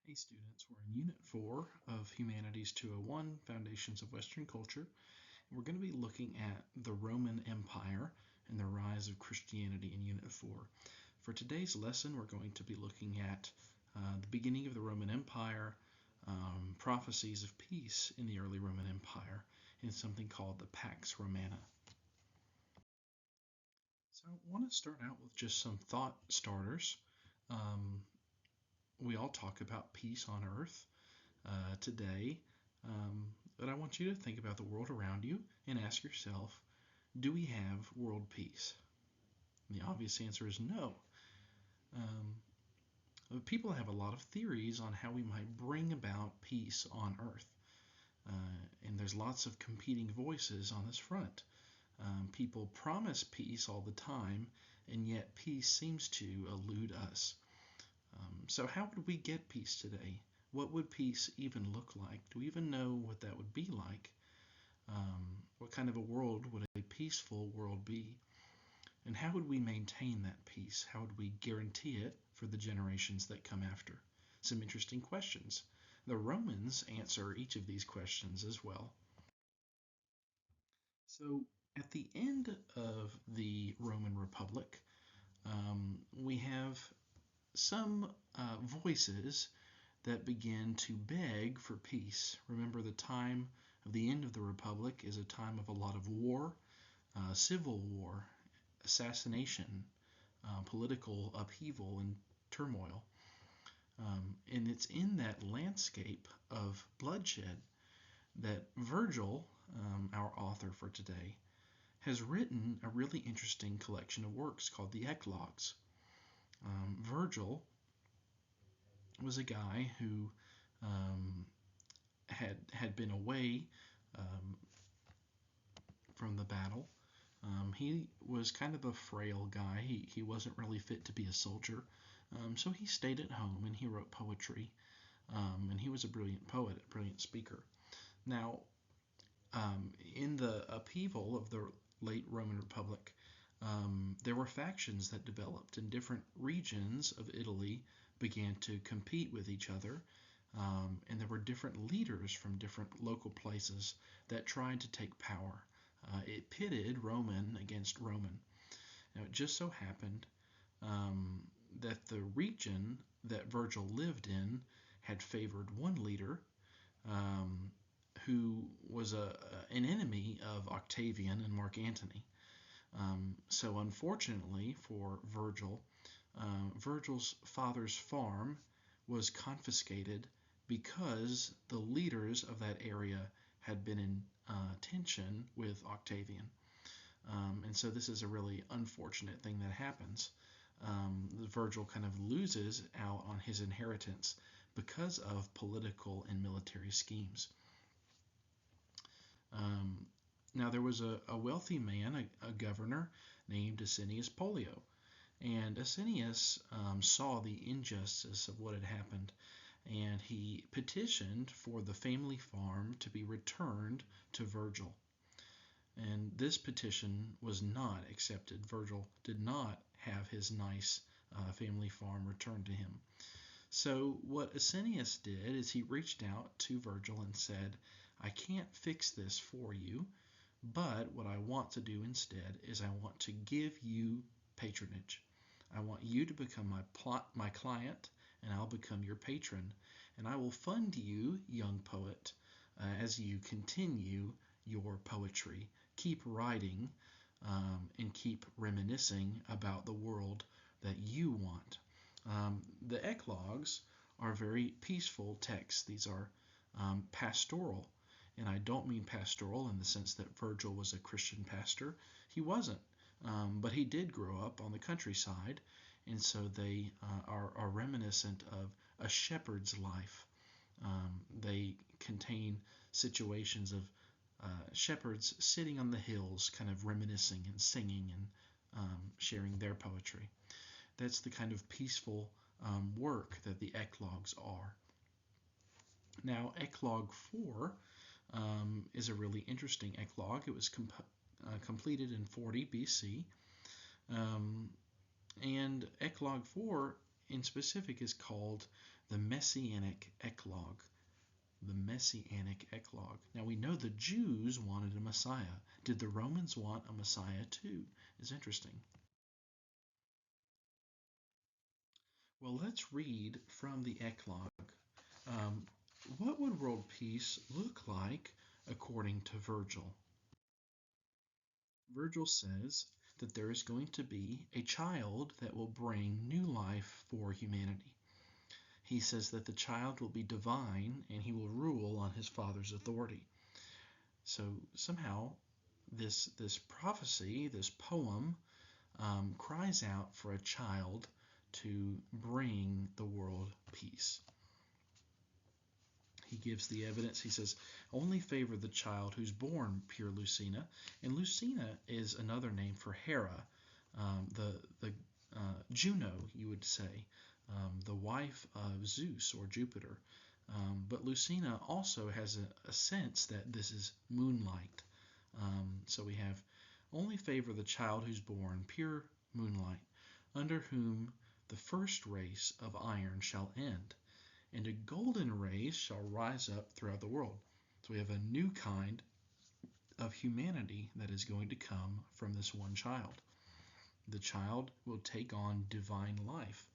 Hey students, we're in Unit 4 of Humanities 201, Foundations of Western Culture. We're going to be looking at the Roman Empire and the rise of Christianity in Unit 4. For today's lesson, we're going to be looking at the beginning of the Roman Empire, prophecies of peace in the early Roman Empire, and something called the Pax Romana. So I want to start out with just some thought starters. We all talk about peace on earth today, but I want you to think about the world around you and ask yourself, do we have world peace? And the obvious answer is no. People have a lot of theories on how we might bring about peace on earth. And there's lots of competing voices on this front. People promise peace all the time, and yet peace seems to elude us. So how would we get peace today? What would peace even look like? Do we even know what that would be like? What kind of a world would a peaceful world be? And how would we maintain that peace? How would we guarantee it for the generations that come after? Some interesting questions. The Romans answer each of these questions as well. So at the end of the Roman Republic, we have some voices that begin to beg for peace. Remember, the time of the end of the Republic is a time of a lot of war, civil war, assassination, political upheaval, and turmoil. And it's in that landscape of bloodshed that Virgil, our author for today, has written a really interesting collection of works called the Eclogues. Virgil was a guy who had been away from the battle. He was kind of a frail guy. He wasn't really fit to be a soldier. So he stayed at home and he wrote poetry. And he was a brilliant poet, a brilliant speaker. Now, in the upheaval of the late Roman Republic, there were factions that developed, and different regions of Italy began to compete with each other. And there were different leaders from different local places that tried to take power. It pitted Roman against Roman. Now, it just so happened that the region that Virgil lived in had favored one leader who was an enemy of Octavian and Mark Antony. So unfortunately for Virgil, Virgil's father's farm was confiscated because the leaders of that area had been in tension with Octavian. And so this is a really unfortunate thing that happens. Virgil kind of loses out on his inheritance because of political and military schemes. Now there was a wealthy man, a governor named Asinius Pollio, and Asinius saw the injustice of what had happened, and he petitioned for the family farm to be returned to Virgil. And this petition was not accepted. Virgil did not have his nice family farm returned to him. So what Asinius did is he reached out to Virgil and said, I can't fix this for you, but what I want to do instead is I want to give you patronage. I want you to become my client, and I'll become your patron, and I will fund you, young poet, as you continue your poetry. Keep writing and keep reminiscing about the world that you want. The Eclogues are very peaceful texts. These are pastoral. And I don't mean pastoral in the sense that Virgil was a Christian pastor. He wasn't. But he did grow up on the countryside, and so they are reminiscent of a shepherd's life. They contain situations of shepherds sitting on the hills, kind of reminiscing and singing and sharing their poetry. That's the kind of peaceful work that the Eclogues are. Now, Eclogue 4 is a really interesting eclogue. It was completed in 40 BC. And Eclogue 4 in specific is called the Messianic Eclogue. The Messianic Eclogue. Now we know the Jews wanted a Messiah. Did the Romans want a Messiah too? It's interesting. Well, let's read from the Eclogue. Um, what would world peace look like according to Virgil? Virgil says that there is going to be a child that will bring new life for humanity. He says that the child will be divine and he will rule on his father's authority. So somehow this prophecy, this poem, cries out for a child to bring the world peace. He gives the evidence. He says, only favor the child who's born pure Lucina. And Lucina is another name for Hera, the Juno, you would say, the wife of Zeus or Jupiter. But Lucina also has a sense that this is moonlight. So we have only favor the child who's born pure moonlight, under whom the first race of iron shall end, and a golden race shall rise up throughout the world. So we have a new kind of humanity that is going to come from this one child. The child will take on divine life,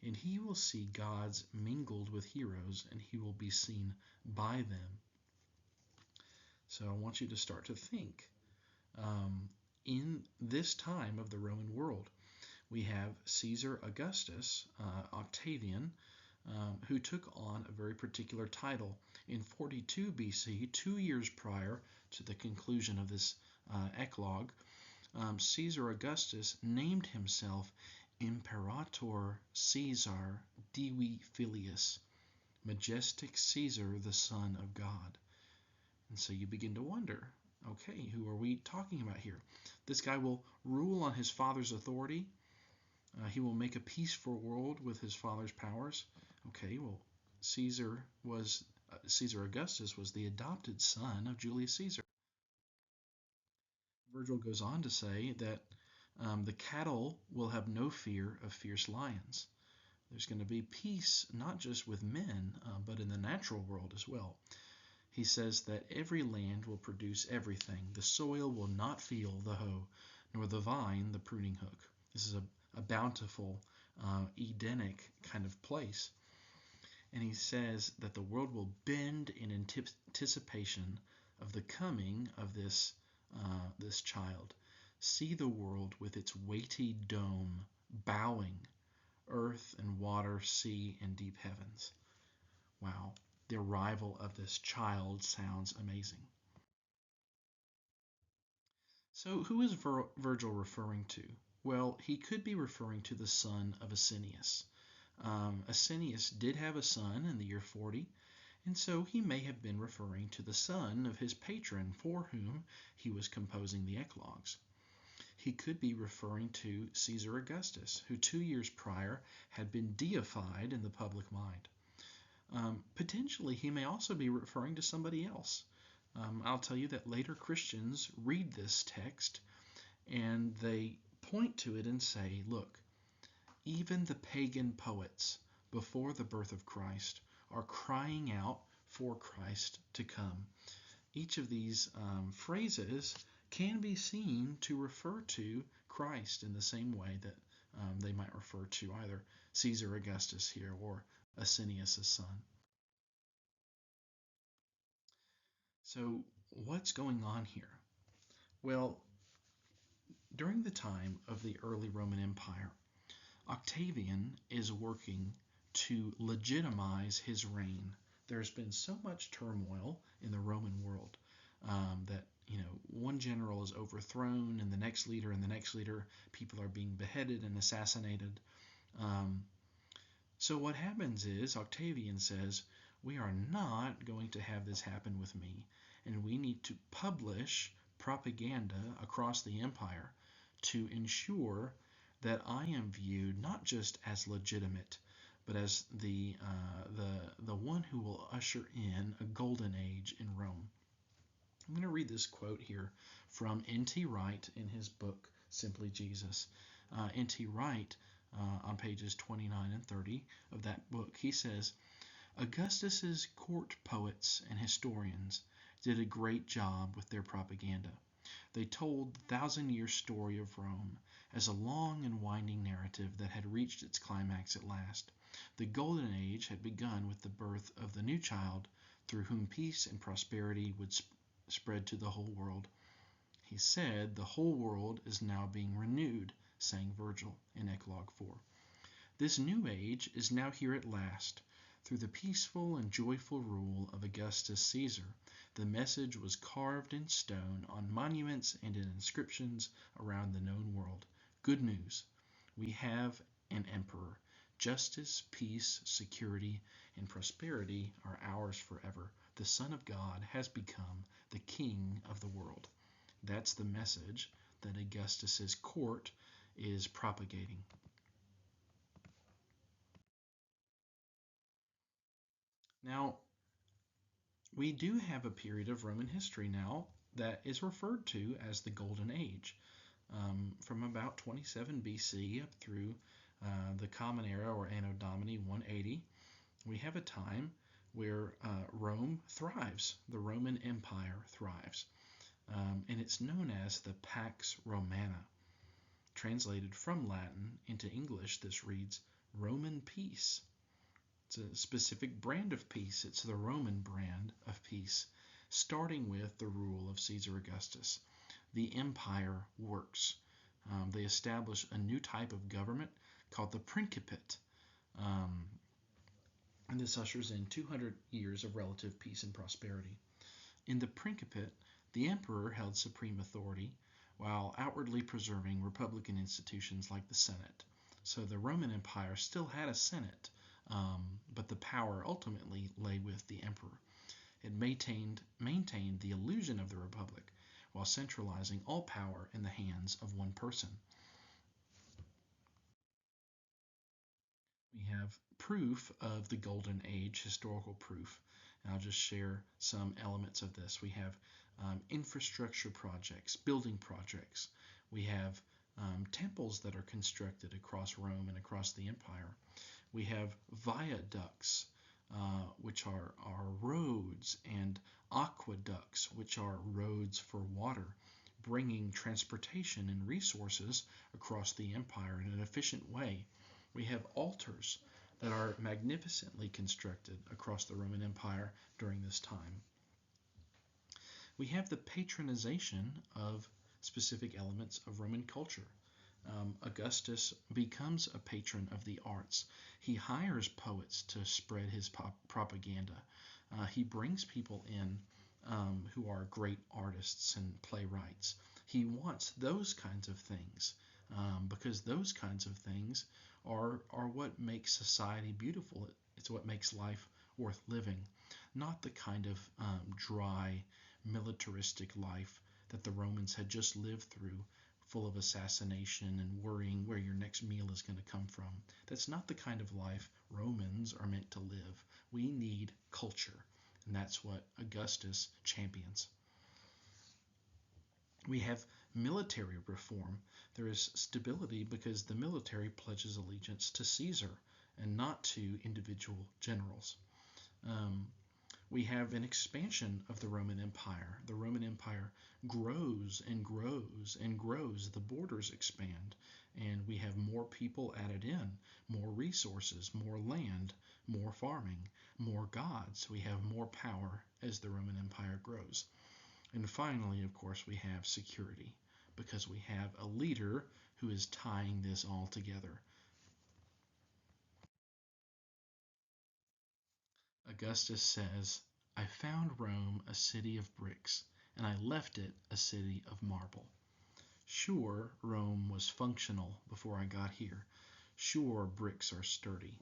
and he will see gods mingled with heroes, and he will be seen by them. So I want you to start to think. In this time of the Roman world, we have Caesar Augustus, Octavian, who took on a very particular title in 42 BC, 2 years prior to the conclusion of this eclogue. Caesar Augustus named himself Imperator Caesar Divi Filius, majestic Caesar, the Son of God. And so you begin to wonder, okay, who are we talking about here? This guy will rule on his father's authority. He will make a peaceful world with his father's powers. Okay, well, Caesar Augustus was the adopted son of Julius Caesar. Virgil goes on to say that the cattle will have no fear of fierce lions. There's going to be peace not just with men, but in the natural world as well. He says that every land will produce everything. The soil will not feel the hoe, nor the vine the pruning hook. This is a bountiful, Edenic kind of place. And he says that the world will bend in anticipation of the coming of this child. See the world with its weighty dome bowing, earth and water, sea and deep heavens. Wow, the arrival of this child sounds amazing. So who is Virgil referring to? Well, he could be referring to the son of Asinius. Asinius did have a son in the year 40, and so he may have been referring to the son of his patron for whom he was composing the eclogues. He could be referring to Caesar Augustus, who 2 years prior had been deified in the public mind. Potentially, he may also be referring to somebody else. I'll tell you that later Christians read this text and they point to it and say, look, even the pagan poets before the birth of Christ are crying out for Christ to come. Each of these phrases can be seen to refer to Christ in the same way that they might refer to either Caesar Augustus here or Asinius' son. So what's going on here? Well, during the time of the early Roman Empire, Octavian is working to legitimize his reign. There's been so much turmoil in the Roman world that one general is overthrown, and the next leader, people are being beheaded and assassinated. So what happens is Octavian says, we are not going to have this happen with me, and we need to publish propaganda across the empire to ensure that I am viewed not just as legitimate, but as the one who will usher in a golden age in Rome. I'm going to read this quote here from N.T. Wright in his book Simply Jesus. N.T. Wright on pages 29 and 30 of that book. He says, Augustus's court poets and historians did a great job with their propaganda. They told the thousand-year story of Rome as a long and winding narrative that had reached its climax at last. The Golden Age had begun with the birth of the new child through whom peace and prosperity would spread to the whole world. He said, the whole world is now being renewed, sang Virgil in Eclogue 4. This new age is now here at last. Through the peaceful and joyful rule of Augustus Caesar, the message was carved in stone on monuments and in inscriptions around the known world. Good news. We have an emperor. Justice, peace, security, and prosperity are ours forever. The Son of God has become the King of the world. That's the message that Augustus's court is propagating. Now, we do have a period of Roman history now that is referred to as the Golden Age, from about 27 BC up through the Common Era, or Anno Domini 180. We have a time where Rome thrives, the Roman Empire thrives, and it's known as the Pax Romana. Translated from Latin into English, this reads Roman peace. It's a specific brand of peace. It's the Roman brand of peace, starting with the rule of Caesar Augustus. The empire works. They establish a new type of government called the Principate, and this ushers in 200 years of relative peace and prosperity. In the Principate, the emperor held supreme authority while outwardly preserving republican institutions like the Senate. So the Roman Empire still had a Senate, but the power ultimately lay with the emperor. It maintained the illusion of the republic while centralizing all power in the hands of one person. We have proof of the Golden Age, historical proof. And I'll just share some elements of this. We have infrastructure projects, building projects. We have temples that are constructed across Rome and across the empire. We have viaducts, which are roads, and aqueducts, which are roads for water, bringing transportation and resources across the empire in an efficient way. We have altars that are magnificently constructed across the Roman Empire during this time. We have the patronization of specific elements of Roman culture. Augustus becomes a patron of the arts. He hires poets to spread his propaganda. He brings people in who are great artists and playwrights. He wants those kinds of things because those kinds of things are what makes society beautiful. It's what makes life worth living, not the kind of dry, militaristic life that the Romans had just lived through, full of assassination and worrying where your next meal is going to come from. That's not the kind of life Romans are meant to live. We need culture, and that's what Augustus champions. We have military reform. There is stability because the military pledges allegiance to Caesar and not to individual generals. We have an expansion of the Roman Empire. The Roman Empire grows and grows and grows. The borders expand, and we have more people added in, more resources, more land, more farming, more gods. We have more power as the Roman Empire grows. And finally, of course, we have security because we have a leader who is tying this all together. Augustus says, I found Rome a city of bricks, and I left it a city of marble. Sure, Rome was functional before I got here. Sure, bricks are sturdy.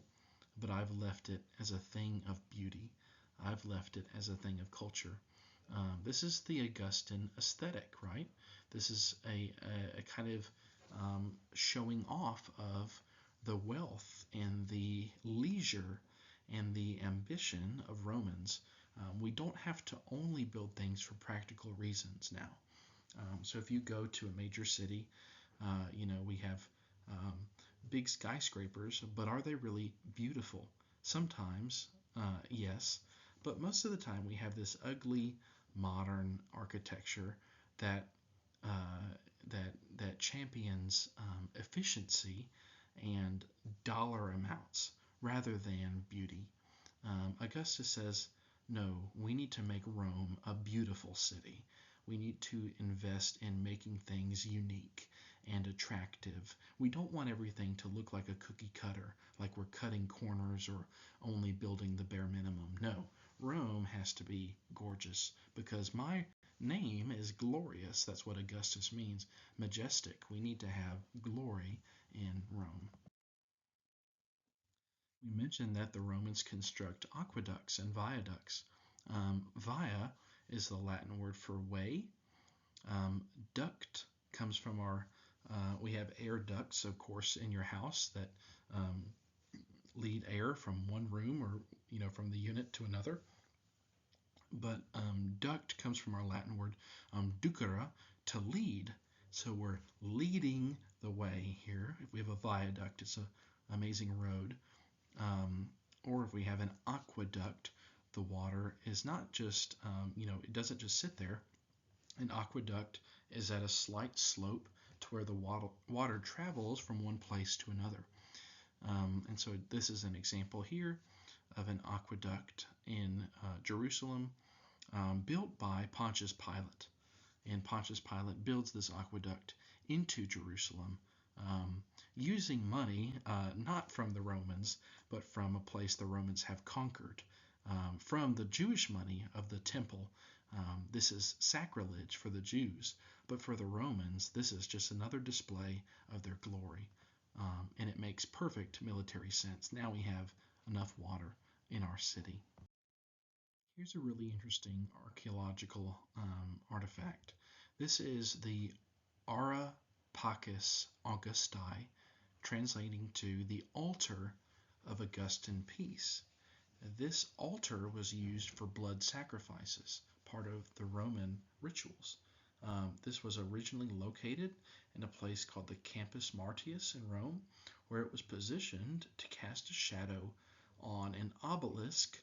But I've left it as a thing of beauty. I've left it as a thing of culture. This is the Augustan aesthetic, right? This is a kind of showing off of the wealth and the leisure and the ambition of Romans. We don't have to only build things for practical reasons now. So if you go to a major city, we have big skyscrapers, but are they really beautiful? Sometimes, yes, but most of the time we have this ugly modern architecture that uh, that champions efficiency and dollar amounts rather than beauty. Augustus says, no, we need to make Rome a beautiful city. We need to invest in making things unique and attractive. We don't want everything to look like a cookie cutter, like we're cutting corners or only building the bare minimum. No, Rome has to be gorgeous because my name is glorious. That's what Augustus means. Majestic. We need to have glory in Rome. We mentioned that the Romans construct aqueducts and viaducts. Via is the Latin word for way. Um, Duct comes from we have air ducts, of course, in your house that um, lead air from one room or, from the unit to another. But duct comes from our Latin word ducere, to lead. So we're leading the way here. If we have a viaduct, it's an amazing road. Or if we have an aqueduct, the water is not just, it doesn't just sit there. An aqueduct is at a slight slope to where the water travels from one place to another. And so this is an example here of an aqueduct in Jerusalem built by Pontius Pilate. And Pontius Pilate builds this aqueduct into Jerusalem using money not from the Romans, but from a place the Romans have conquered, from the Jewish money of the temple. This is sacrilege for the Jews, but for the Romans, this is just another display of their glory. And it makes perfect military sense. Now we have enough water in our city. Here's a really interesting archaeological artifact. This is the Ara Pacis Augusti, translating to the altar of Augustan peace. This altar was used for blood sacrifices, part of the Roman rituals. This was originally located in a place called the Campus Martius in Rome, where it was positioned to cast a shadow on an obelisk,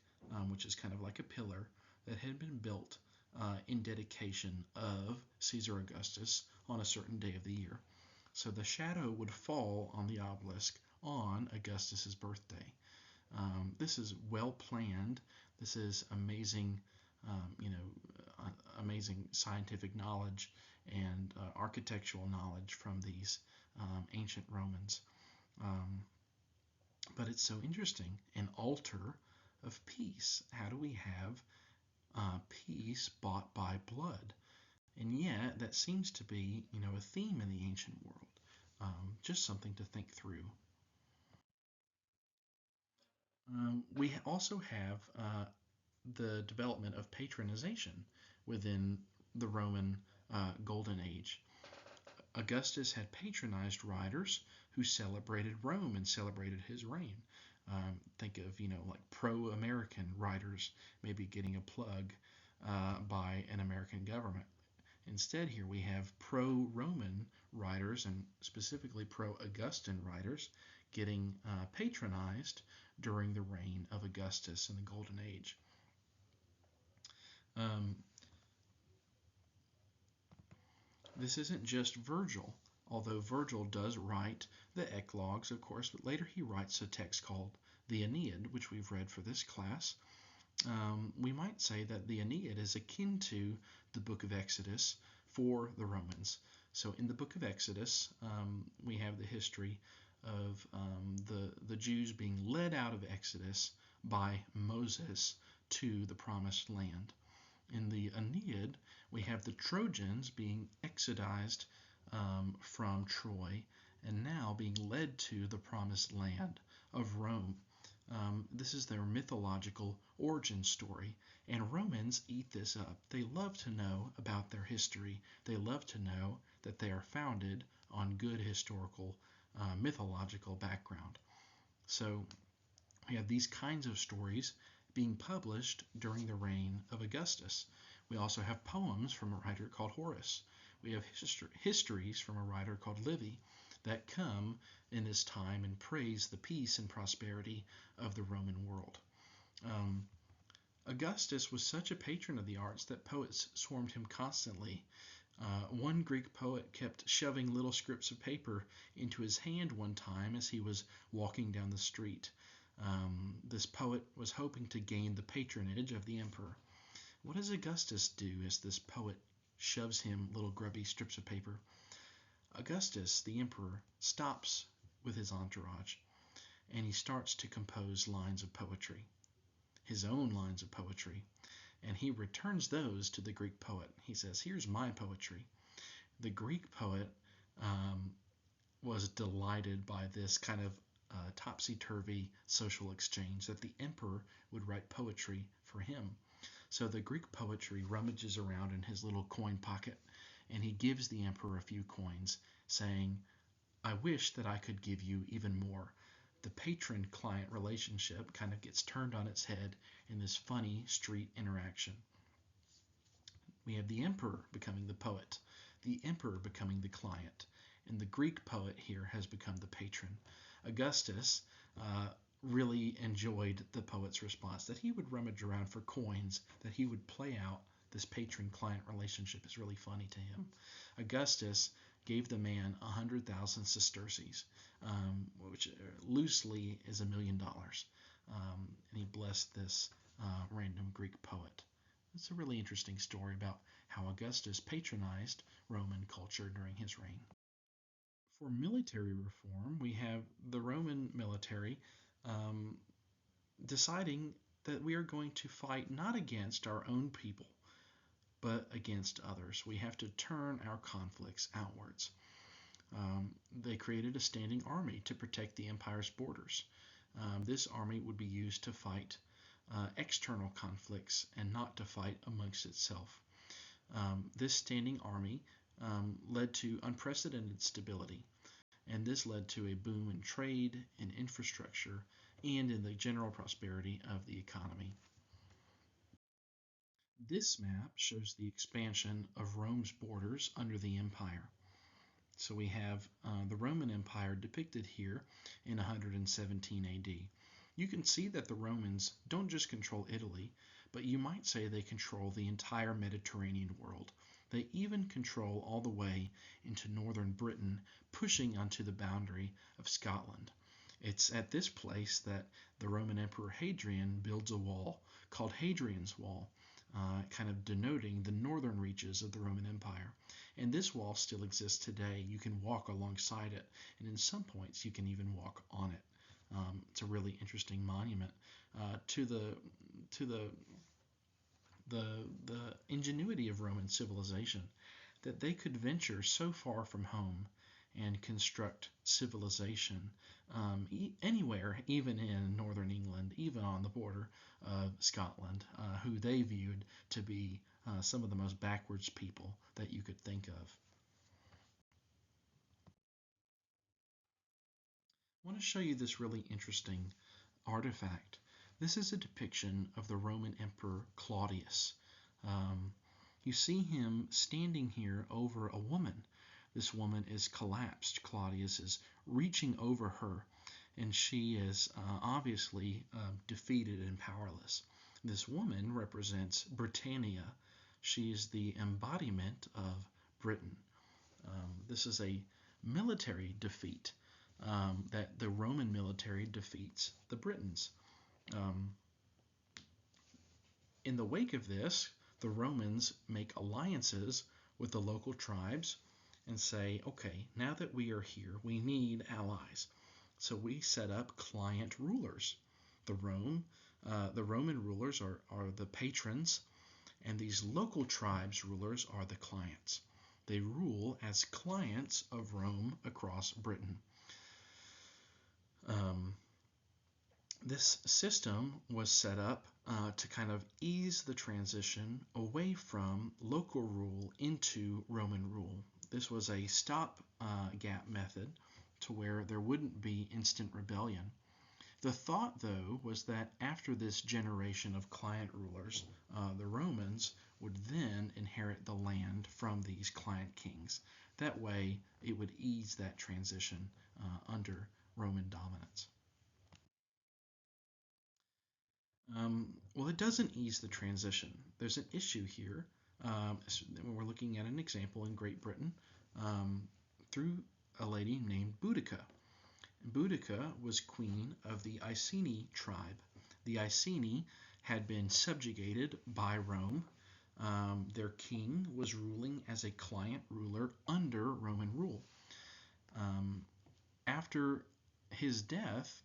which is kind of like a pillar that had been built in dedication of Caesar Augustus on a certain day of the year. So the shadow would fall on the obelisk on Augustus's birthday. This is well planned. This is amazing, amazing scientific knowledge and architectural knowledge from these ancient Romans. Um, but it's so interesting. An altar of peace. How do we have peace bought by blood? And yet, that seems to be, a theme in the ancient world. Just something to think through. We also have the development of patronization within the Roman Golden Age. Augustus had patronized writers who celebrated Rome and celebrated his reign. Think of, like pro-American writers maybe getting a plug by an American government. Instead, here we have pro-Roman writers and specifically pro-Augustan writers getting patronized during the reign of Augustus in the Golden Age. Um, this isn't just Virgil, although Virgil does write the Eclogues, of course, but later he writes a text called the Aeneid, which we've read for this class. We might say that the Aeneid is akin to the book of Exodus for the Romans. So in the book of Exodus, we have the history of the Jews being led out of Exodus by Moses to the promised land. In the Aeneid, we have the Trojans being exodized from Troy and now being led to the promised land of Rome. This is their mythological origin story, and Romans eat this up. They love to know about their history. They love to know that they are founded on good historical, mythological background. So we have these kinds of stories being published during the reign of Augustus. We also have poems from a writer called Horace. We have histories from a writer called Livy. that come in this time and praise the peace and prosperity of the Roman world. Um, Augustus was such a patron of the arts that poets swarmed him constantly. One Greek poet kept shoving little scripts of paper into his hand one time as he was walking down the street. This poet was hoping to gain the patronage of the emperor. What does Augustus do as this poet shoves him little grubby strips of paper? Augustus, the emperor, stops with his entourage and he starts to compose lines of poetry, his own lines of poetry, and he returns those to the Greek poet. He says, "Here's my poetry." The Greek poet was delighted by this kind of topsy-turvy social exchange, that the emperor would write poetry for him. So the Greek poetry rummages around in his little coin pocket, and he gives the emperor a few coins, saying, "I wish that I could give you even more." The patron-client relationship kind of gets turned on its head in this funny street interaction. We have the emperor becoming the poet, the emperor becoming the client, and the Greek poet here has become the patron. Augustus really enjoyed the poet's response, that he would rummage around for coins, that he would play out this patron-client relationship is really funny to him. Augustus gave the man 100,000 sesterces, which loosely is $1 million. And he blessed this random Greek poet. It's a really interesting story about how Augustus patronized Roman culture during his reign. For military reform, we have the Roman military deciding that we are going to fight not against our own people, but against others. We have to turn our conflicts outwards. They created a standing army to protect the empire's borders. This army would be used to fight external conflicts and not to fight amongst itself. This standing army led to unprecedented stability, and this led to a boom in trade and infrastructure and in the general prosperity of the economy. This map shows the expansion of Rome's borders under the empire. So we have the Roman Empire depicted here in 117 AD. You can see that the Romans don't just control Italy, but you might say they control the entire Mediterranean world. They even control all the way into northern Britain, pushing onto the boundary of Scotland. It's at this place that the Roman Emperor Hadrian builds a wall called Hadrian's Wall, kind of denoting the northern reaches of the Roman Empire. And this wall still exists today. You can walk alongside it, and in some points you can even walk on it. It's a really interesting monument to the ingenuity of Roman civilization, that they could venture so far from home and construct civilization anywhere, even in northern England, even on the border of Scotland, who they viewed to be some of the most backwards people that you could think of. I want to show you this really interesting artifact. This is a depiction of the Roman Emperor Claudius. You see him standing here over a woman. This woman is collapsed. Claudius is reaching over her, and she is obviously defeated and powerless. This woman represents Britannia. She is the embodiment of Britain. This is a military defeat that the Roman military defeats the Britons. In the wake of this, the Romans make alliances with the local tribes and say, okay, now that we are here, we need allies. So we set up client rulers. The Roman rulers are the patrons, and these local tribes rulers are the clients. They rule as clients of Rome across Britain. This system was set up to kind of ease the transition away from local rule into Roman rule. This was a stop-gap method to where there wouldn't be instant rebellion. The thought, though, was that after this generation of client rulers, the Romans would then inherit the land from these client kings. That way, it would ease that transition under Roman dominance. Well, it doesn't ease the transition. There's an issue here. We're looking at an example in Great Britain through a lady named Boudica. Boudica was queen of the Iceni tribe. The Iceni had been subjugated by Rome. Their king was ruling as a client ruler under Roman rule. After his death,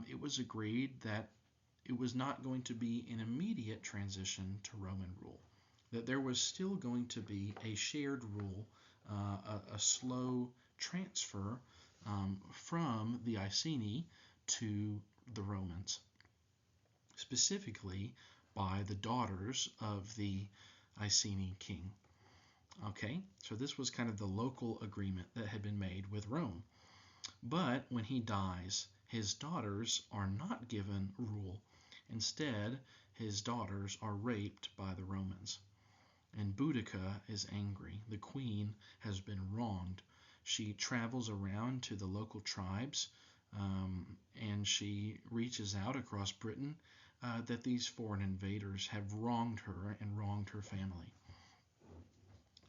it was agreed that it was not going to be an immediate transition to Roman rule, that there was still going to be a shared rule, a slow transfer from the Iceni to the Romans, specifically by the daughters of the Iceni king. Okay, so this was kind of the local agreement that had been made with Rome. But when he dies, his daughters are not given rule. Instead, his daughters are raped by the Romans. And Boudica is angry. The queen has been wronged. She travels around to the local tribes and she reaches out across Britain that these foreign invaders have wronged her and wronged her family.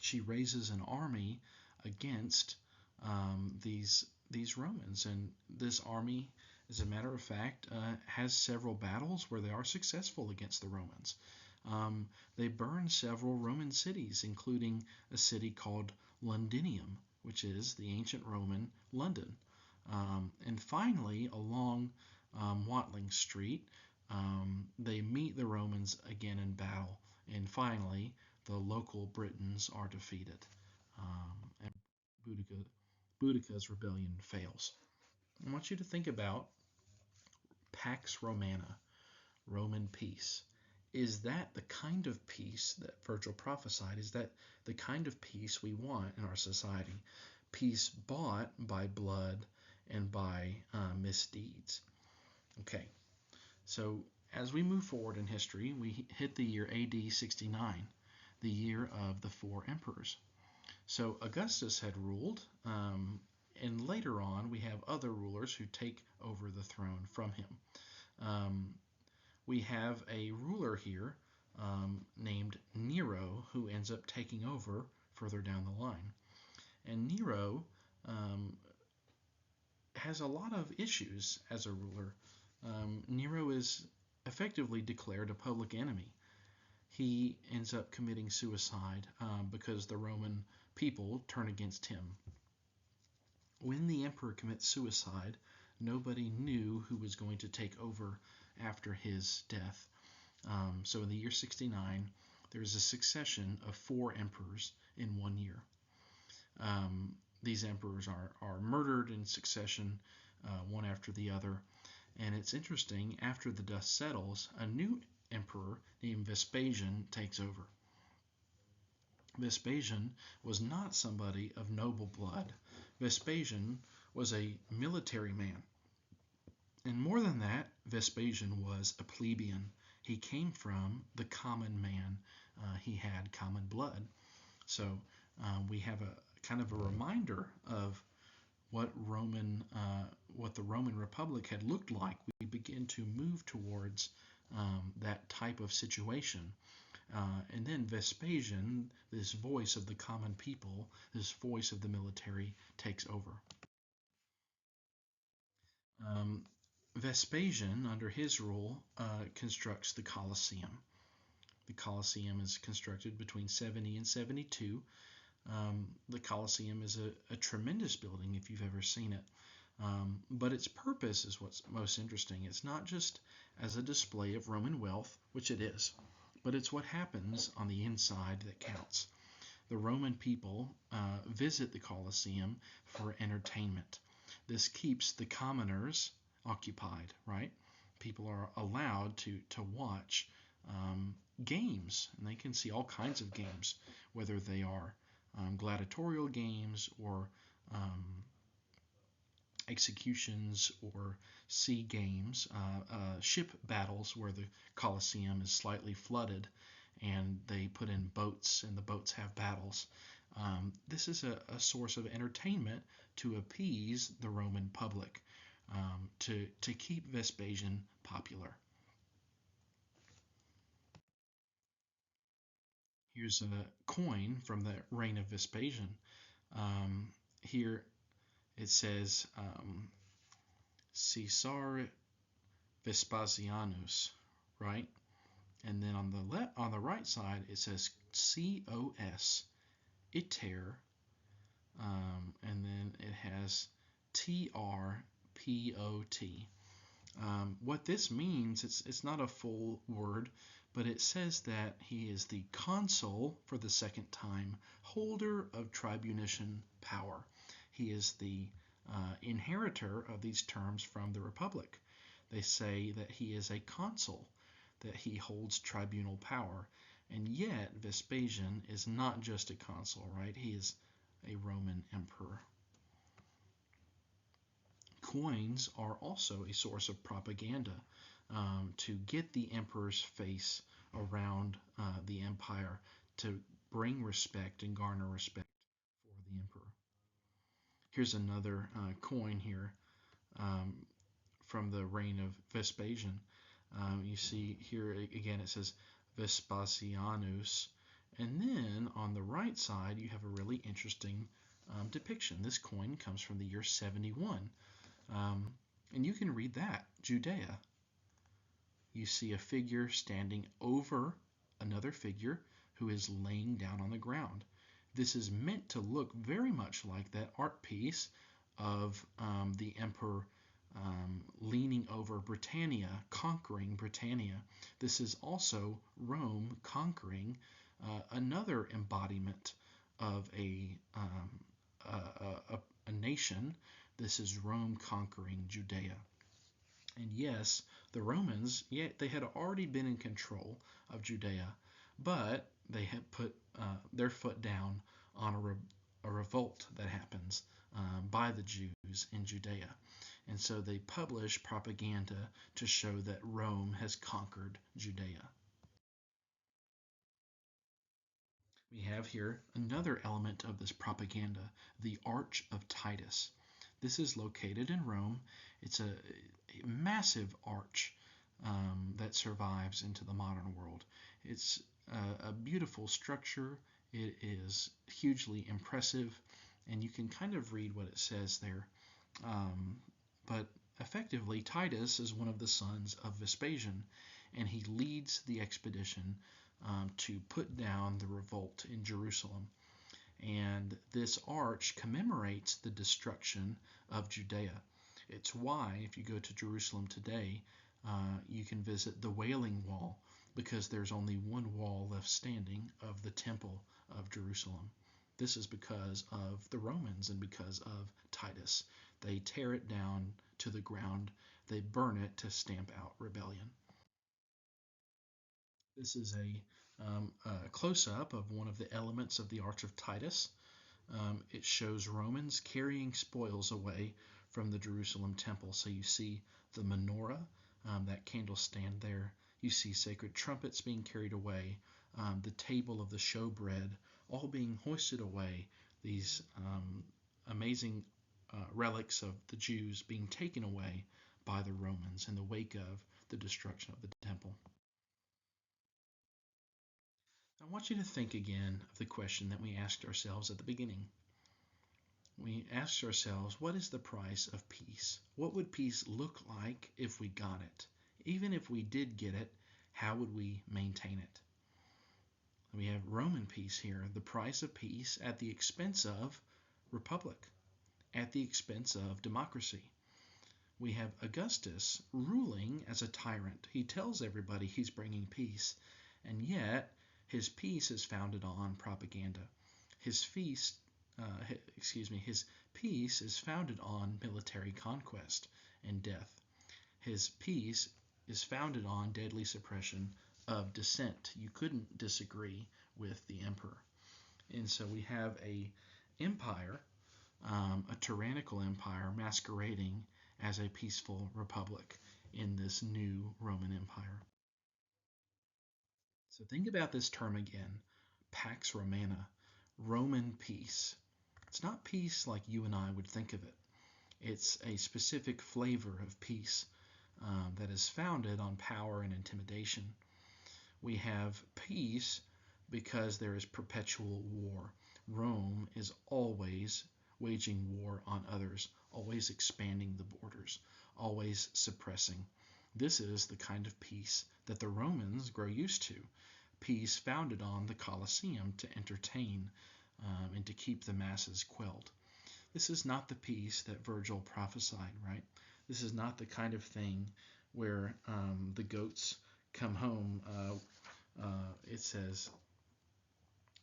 She raises an army against these Romans, and this army, as a matter of fact, has several battles where they are successful against the Romans. They burn several Roman cities, including a city called Londinium, which is the ancient Roman London. And finally, along Watling Street, they meet the Romans again in battle, and finally, the local Britons are defeated, and Boudica's rebellion fails. I want you to think about Pax Romana, Roman peace. Is that the kind of peace that Virgil prophesied? Is that the kind of peace we want in our society? Peace bought by blood and by misdeeds. Okay, so as we move forward in history, we hit the year AD 69, the year of the four emperors. So Augustus had ruled, and later on we have other rulers who take over the throne from him. We have a ruler here named Nero who ends up taking over further down the line. And Nero has a lot of issues as a ruler. Nero is effectively declared a public enemy. He ends up committing suicide because the Roman people turn against him. When the emperor commits suicide, nobody knew who was going to take over after his death. So in the year 69, there's a succession of four emperors in 1 year. These emperors are murdered in succession, one after the other. And it's interesting, after the dust settles, a new emperor named Vespasian takes over. Vespasian was not somebody of noble blood. Vespasian was a military man. And more than that, Vespasian was a plebeian. He came from the common man. He had common blood. So we have a kind of a reminder of what the Roman Republic had looked like. We begin to move towards that type of situation. And then Vespasian, this voice of the common people, this voice of the military, takes over. Vespasian, under his rule, constructs the Colosseum. The Colosseum is constructed between 70 and 72. The Colosseum is a tremendous building if you've ever seen it. But its purpose is what's most interesting. It's not just as a display of Roman wealth, which it is, but it's what happens on the inside that counts. The Roman people visit the Colosseum for entertainment. This keeps the commoners occupied, right? People are allowed to watch games, and they can see all kinds of games, whether they are gladiatorial games or executions or sea games, ship battles where the Colosseum is slightly flooded and they put in boats and the boats have battles. This is a source of entertainment to appease the Roman public, to keep Vespasian popular. Here's a coin from the reign of Vespasian. Here it says Caesar Vespasianus, right? And then on the right side it says COS iter, and then it has TRPOT. What this means, it's not a full word, but it says that he is the consul for the second time, holder of tribunician power. He is the inheritor of these terms from the Republic. They say that he is a consul, that he holds tribunal power. And yet, Vespasian is not just a consul, right? He is a Roman emperor. Coins are also a source of propaganda to get the emperor's face around the empire, to bring respect and garner respect for the emperor. Here's another coin here from the reign of Vespasian. You see here again it says Vespasianus, and then on the right side you have a really interesting depiction. This coin comes from the year 71. And you can read that, Judea. You see a figure standing over another figure who is laying down on the ground. This is meant to look very much like that art piece of the emperor leaning over Britannia, conquering Britannia. This is also Rome conquering another embodiment of a nation. This is Rome conquering Judea. And yes, the Romans, they had already been in control of Judea, but they had put their foot down on a revolt that happens by the Jews in Judea. And so they publish propaganda to show that Rome has conquered Judea. We have here another element of this propaganda, the Arch of Titus. This is located in Rome. It's a massive arch that survives into the modern world. It's a beautiful structure. It is hugely impressive, and you can kind of read what it says there. But effectively, Titus is one of the sons of Vespasian, and he leads the expedition to put down the revolt in Jerusalem. And this arch commemorates the destruction of Judea. It's why, if you go to Jerusalem today, you can visit the Wailing Wall, because there's only one wall left standing of the Temple of Jerusalem. This is because of the Romans and because of Titus. They tear it down to the ground. They burn it to stamp out rebellion. This is a close-up of one of the elements of the Arch of Titus. It shows Romans carrying spoils away from the Jerusalem temple. So you see the menorah, that candle stand there. You see sacred trumpets being carried away, the table of the showbread, all being hoisted away. These amazing relics of the Jews being taken away by the Romans in the wake of the destruction of the temple. I want you to think again of the question that we asked ourselves at the beginning. We asked ourselves, what is the price of peace? What would peace look like if we got it? Even if we did get it, how would we maintain it? We have Roman peace here, the price of peace at the expense of republic, at the expense of democracy. We have Augustus ruling as a tyrant. He tells everybody he's bringing peace, and yet his peace is founded on propaganda. His peace is founded on military conquest and death. His peace is founded on deadly suppression of dissent. You couldn't disagree with the emperor. And so we have a empire a tyrannical empire masquerading as a peaceful republic in this new Roman Empire. So think about this term again, Pax Romana, Roman peace. It's not peace like you and I would think of it. It's a specific flavor of peace that is founded on power and intimidation. We have peace because there is perpetual war. Rome is always waging war on others, always expanding the borders, always suppressing. This is the kind of peace that the Romans grow used to. Peace founded on the Colosseum to entertain and to keep the masses quelled. This is not the peace that Virgil prophesied, right? This is not the kind of thing where the goats come home. It says,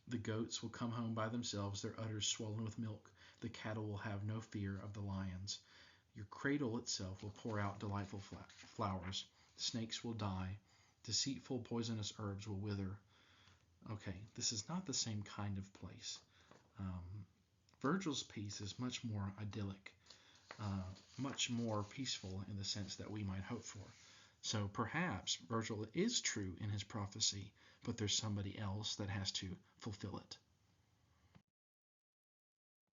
the goats will come home by themselves, their udders swollen with milk. The cattle will have no fear of the lions. Your cradle itself will pour out delightful flowers. Snakes will die. Deceitful, poisonous herbs will wither. Okay, this is not the same kind of place. Virgil's peace is much more idyllic, much more peaceful in the sense that we might hope for. So perhaps Virgil is true in his prophecy, but there's somebody else that has to fulfill it.